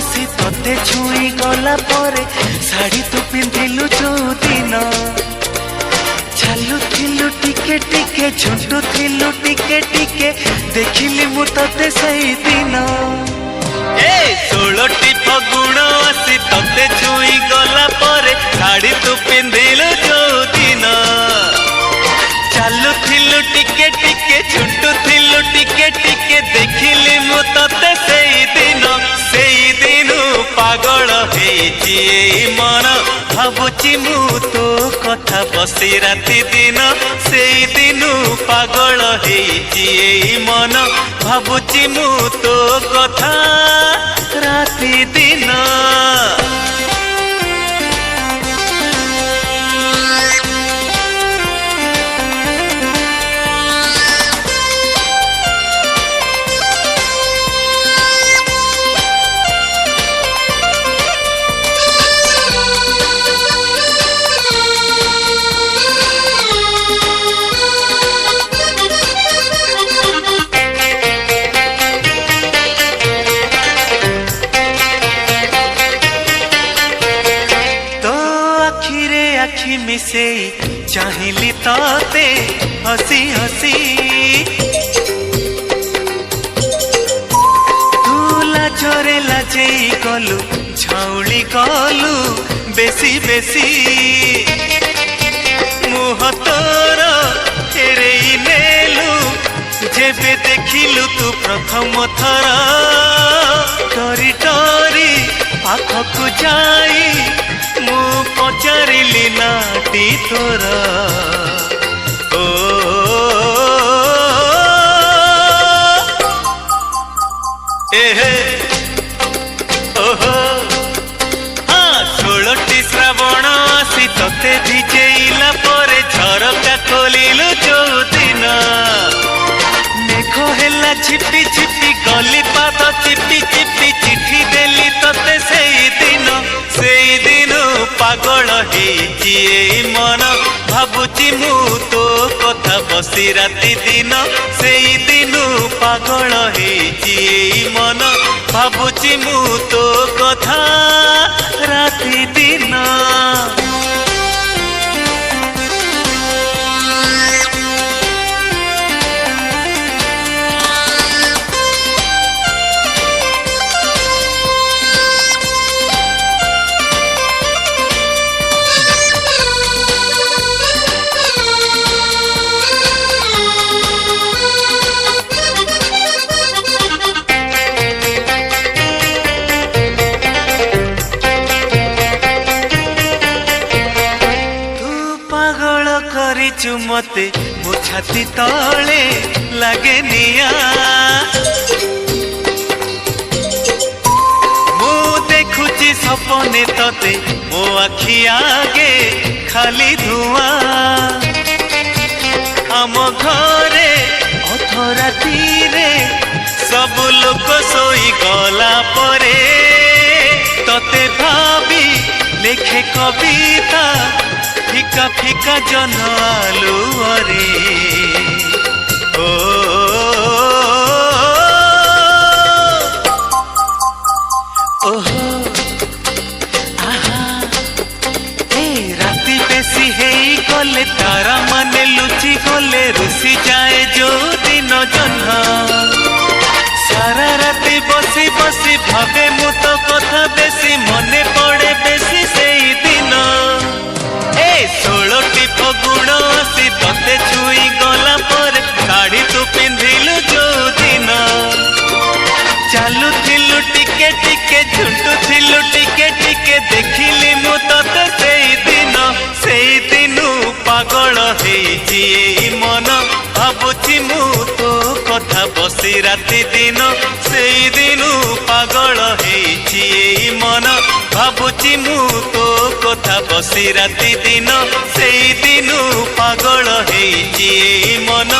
आसी तोते छुई गला परे शाड़ी तू पिंधिलु जो दिन चालू थिलु टिके टिके झुंटू थिलु टिके टिके देखिली मु तोते सही दिन ए 16टी फगुण आसी तोते छुई गला परे शाड़ी तू पिंधिलु जो दिन चालू थिलु टिके टिके झुंटू थिलु टिके टिके देखिली मु तोते सही दिन पागल हेची मन भावुची मु तो कथा बसी राति दिन से दिन पागल हेची मन भावुची मु तो कथा राति दिन आखि मिसे चाहिली ताते हसी हसी धूला झरे लाजे गलु झाउली गलु बेसी बेसी मुह तोर तेरे नेलु जेबे देखिलु तू प्रथम थर डरी डरी पाखकु जाई मु पचारिली नाटी तोरा ओ एहे ओहो हाँ 16टी श्रावण आसी तोते भिजेइला परे झरका खोलिलु जो दिन मेघ हेला छिपी छिपी गली पाद चिपी चिपी चिठी देली तोते सेई दिन पागल हेची मन भावुची मु तो कथा बसी राति दिन से दिन पागल हेची मन भावुची मु तो कथा राति दिन करिचु मते मो छाती तले लागे निया मु देखुची सपने तते मो आखि आगे खाली धुआं आम घरे अधराती सब लोक सोई गला परे तते भाभी लेखे कविता फिका फिका जन आलुअरे ओ ओहो आहा ए राति बेसी हेई गले तारा माने लुचि गले रुसी जाए जो दिन जन्म सारा राति बसी बसी भावे मु तो कथा बेसी मने पड़े बेसी सेई दिन 16टी फगुण आसी तोते छुई गला पर शाड़ी तू पिंधिलु जो दिन चालू थिलु टिके टिके झुंटू थिलु टिके टिके देखिली मु तोते सेई दिन पागल हेची मन भावुची मु तो कथा बसी राति दिन सेई दिन पागल हेची मन भावुची मु तो कथा बसी राति दिन सेई दिन पागल हेची मन